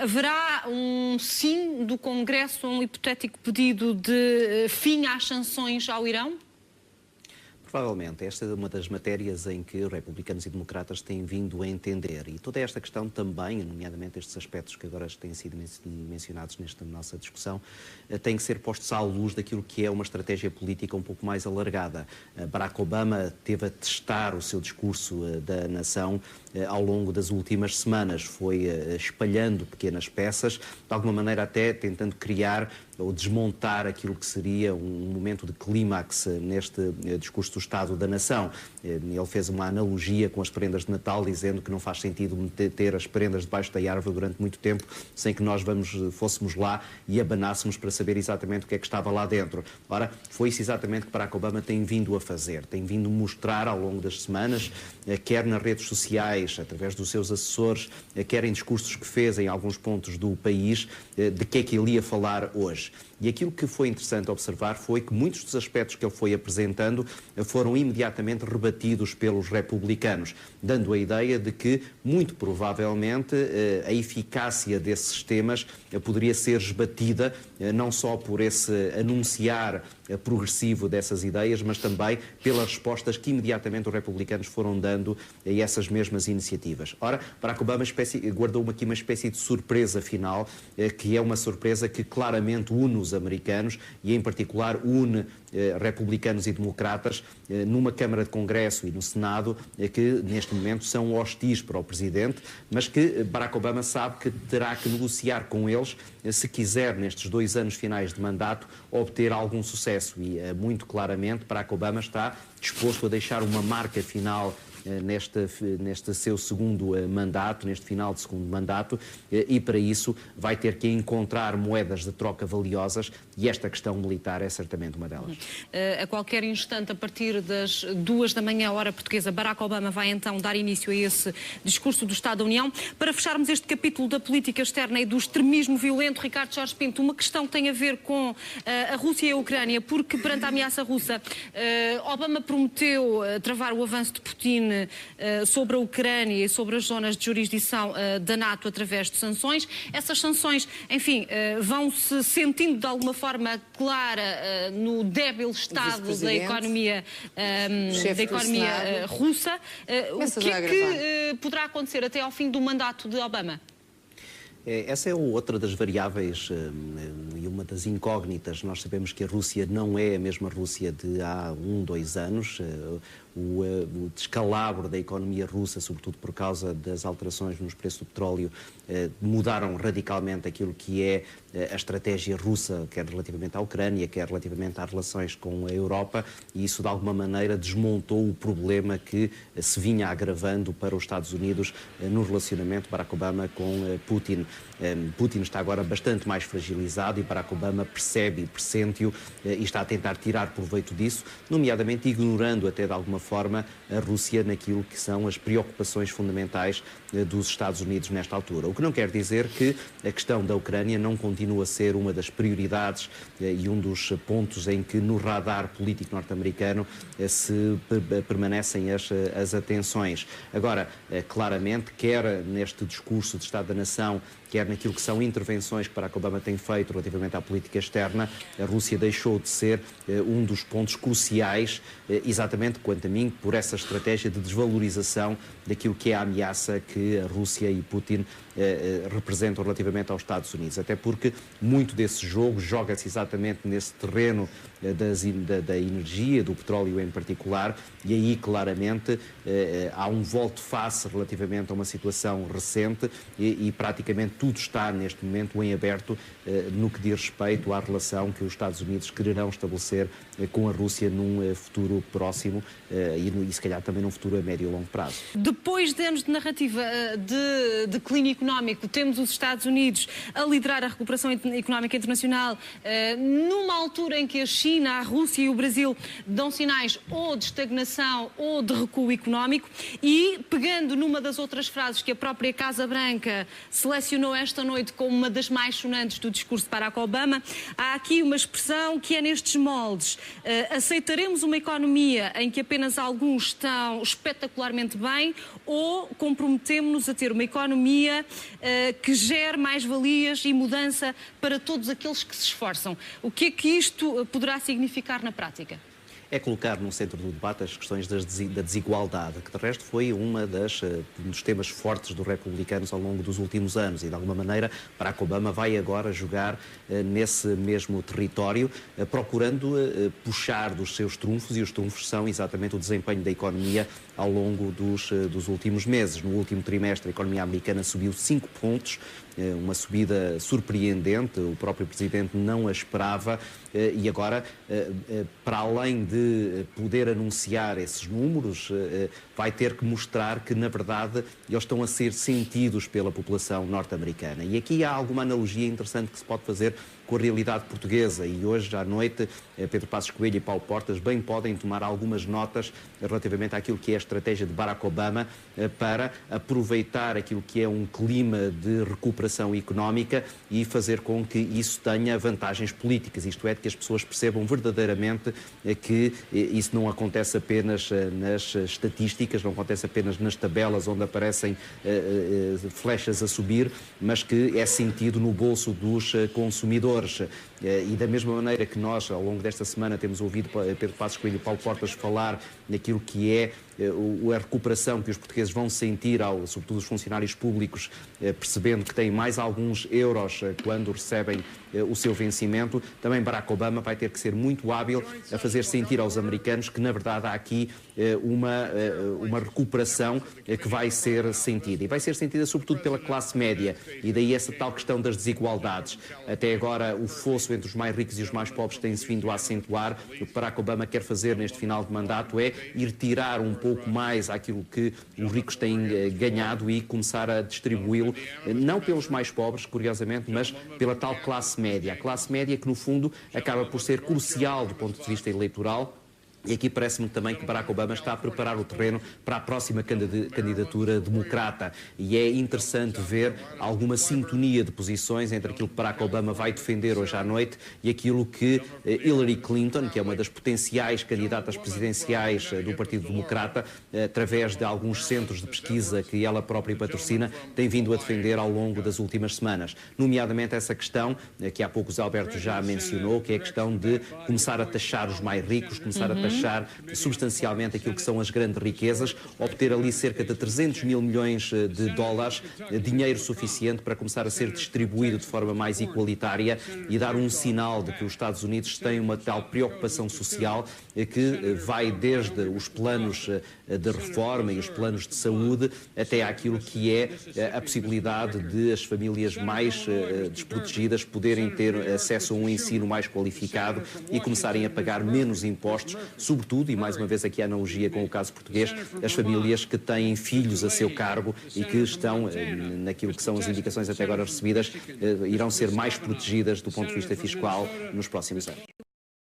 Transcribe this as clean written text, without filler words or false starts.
Haverá um sim do Congresso a um hipotético pedido de fim às sanções ao Irão? Provavelmente. Esta é uma das matérias em que republicanos e democratas têm vindo a entender. E toda esta questão também, nomeadamente estes aspectos que agora têm sido mencionados nesta nossa discussão, têm que ser postos à luz daquilo que é uma estratégia política um pouco mais alargada. Barack Obama teve a testar o seu discurso da nação ao longo das últimas semanas. Foi espalhando pequenas peças, de alguma maneira até tentando criar ou desmontar aquilo que seria um momento de clímax neste discurso do Estado da Nação. Ele fez uma analogia com as prendas de Natal, dizendo que não faz sentido ter as prendas debaixo da árvore durante muito tempo, sem que nós fôssemos lá e abanássemos para saber exatamente o que é que estava lá dentro. Ora, foi isso exatamente que Barack Obama tem vindo a fazer. Tem vindo mostrar ao longo das semanas, quer nas redes sociais, através dos seus assessores, quer em discursos que fez em alguns pontos do país, de que é que ele ia falar hoje. E aquilo que foi interessante observar foi que muitos dos aspectos que ele foi apresentando foram imediatamente rebatidos pelos republicanos, dando a ideia de que, muito provavelmente, a eficácia desses temas poderia ser esbatida, não só por esse anunciar progressivo dessas ideias, mas também pelas respostas que imediatamente os republicanos foram dando a essas mesmas iniciativas. Ora, Barack Obama guardou aqui uma espécie de surpresa final, que é uma surpresa que claramente une os americanos e, em particular, une republicanos e democratas numa Câmara de Congresso e no Senado que, neste momento, são hostis para o Presidente, mas que Barack Obama sabe que terá que negociar com eles se quiser, nestes 2 anos finais de mandato, obter algum sucesso. E, muito claramente, Barack Obama está disposto a deixar uma marca final neste seu segundo mandato, neste final de segundo mandato, e para isso vai ter que encontrar moedas de troca valiosas e esta questão militar é certamente uma delas. A qualquer instante, a partir das 2 da manhã, hora portuguesa, Barack Obama vai então dar início a esse discurso do Estado da União. Para fecharmos este capítulo da política externa e do extremismo violento, Ricardo Jorge Pinto, uma questão que tem a ver com a Rússia e a Ucrânia, porque perante a ameaça russa, Obama prometeu travar o avanço de Putin sobre a Ucrânia e sobre as zonas de jurisdição da NATO através de sanções. Essas sanções, enfim, vão-se sentindo de alguma forma clara no débil estado da economia russa. O que é que poderá acontecer até ao fim do mandato de Obama? Essa é outra das variáveis e uma das incógnitas. Nós sabemos que a Rússia não é a mesma Rússia de há 1, 2 anos. O descalabro da economia russa, sobretudo por causa das alterações nos preços do petróleo, mudaram radicalmente aquilo que é a estratégia russa, quer relativamente à Ucrânia, quer relativamente às relações com a Europa, e isso de alguma maneira desmontou o problema que se vinha agravando para os Estados Unidos no relacionamento Barack Obama com Putin. Putin está agora bastante mais fragilizado e Barack Obama percebe e pressente-o e está a tentar tirar proveito disso, nomeadamente ignorando até de alguma forma a Rússia naquilo que são as preocupações fundamentais dos Estados Unidos nesta altura. O que não quer dizer que a questão da Ucrânia não continua a ser uma das prioridades e um dos pontos em que no radar político norte-americano se permanecem as atenções. Agora, claramente, quer neste discurso de Estado da Nação, quer naquilo que são intervenções que Barack Obama tem feito relativamente à política externa, a Rússia deixou de ser um dos pontos cruciais, exatamente, quanto a mim, por essa estratégia de desvalorização daquilo que é a ameaça que a Rússia e Putin representam relativamente aos Estados Unidos. Até porque muito desse jogo joga-se exatamente nesse terreno da energia, do petróleo em particular, e aí claramente há um volte-face relativamente a uma situação recente e praticamente tudo está neste momento em aberto no que diz respeito à relação que os Estados Unidos quererão estabelecer com a Rússia num futuro próximo e se calhar também num futuro a médio e longo prazo. Depois de anos de narrativa de declínio económico, temos os Estados Unidos a liderar a recuperação económica internacional numa altura em que a China, a Rússia e o Brasil dão sinais ou de estagnação ou de recuo económico e, pegando numa das outras frases que a própria Casa Branca selecionou esta noite como uma das mais sonantes do discurso de Barack Obama, Obama. Há aqui uma expressão que é nestes moldes. Aceitaremos uma economia em que apenas alguns estão espetacularmente bem ou comprometemos-nos a ter uma economia que gere mais-valias e mudança para todos aqueles que se esforçam? O que é que isto poderá significar na prática? É colocar no centro do debate as questões da desigualdade, que de resto foi um dos temas fortes dos republicanos ao longo dos últimos anos e de alguma maneira Barack Obama vai agora jogar nesse mesmo território, procurando puxar dos seus trunfos, e os trunfos são exatamente o desempenho da economia ao longo dos últimos meses. No último trimestre a economia americana subiu 5 pontos, uma subida surpreendente, o próprio Presidente não a esperava e agora, para além de poder anunciar esses números, vai ter que mostrar que, na verdade, eles estão a ser sentidos pela população norte-americana. E aqui há alguma analogia interessante que se pode fazer com a realidade portuguesa e hoje à noite Pedro Passos Coelho e Paulo Portas bem podem tomar algumas notas relativamente àquilo que é a estratégia de Barack Obama para aproveitar aquilo que é um clima de recuperação económica e fazer com que isso tenha vantagens políticas, isto é, de que as pessoas percebam verdadeiramente que isso não acontece apenas nas estatísticas, não acontece apenas nas tabelas onde aparecem flechas a subir, mas que é sentido no bolso dos consumidores. E da mesma maneira que nós, ao longo desta semana, temos ouvido Pedro Passos Coelho e Paulo Portas falar naquilo que é a recuperação que os portugueses vão sentir, sobretudo os funcionários públicos, percebendo que têm mais alguns euros quando recebem o seu vencimento, também Barack Obama vai ter que ser muito hábil a fazer sentir aos americanos que, na verdade, há aqui uma recuperação que vai ser sentida. E vai ser sentida, sobretudo, pela classe média. E daí essa tal questão das desigualdades. Até agora, o fosso entre os mais ricos e os mais pobres tem-se vindo a acentuar. O que Barack Obama quer fazer neste final de mandato é ir tirar um pouco mais aquilo que os ricos têm ganhado e começar a distribuí-lo, não pelos mais pobres, curiosamente, mas pela tal classe média. A classe média que, no fundo, acaba por ser crucial do ponto de vista eleitoral. E aqui parece-me também que Barack Obama está a preparar o terreno para a próxima candidatura democrata. E é interessante ver alguma sintonia de posições entre aquilo que Barack Obama vai defender hoje à noite e aquilo que Hillary Clinton, que é uma das potenciais candidatas presidenciais do Partido Democrata, através de alguns centros de pesquisa que ela própria patrocina, tem vindo a defender ao longo das últimas semanas. Nomeadamente essa questão, que há pouco o Zé Alberto já mencionou, que é a questão de começar a taxar os mais ricos, começar a taxar substancialmente aquilo que são as grandes riquezas, obter ali cerca de 300 mil milhões de dólares, dinheiro suficiente para começar a ser distribuído de forma mais igualitária e dar um sinal de que os Estados Unidos têm uma tal preocupação social que vai desde os planos de reforma e os planos de saúde até àquilo que é a possibilidade de as famílias mais desprotegidas poderem ter acesso a um ensino mais qualificado e começarem a pagar menos impostos, sobretudo, e mais uma vez aqui a analogia com o caso português, as famílias que têm filhos a seu cargo e que estão, naquilo que são as indicações até agora recebidas, irão ser mais protegidas do ponto de vista fiscal nos próximos anos.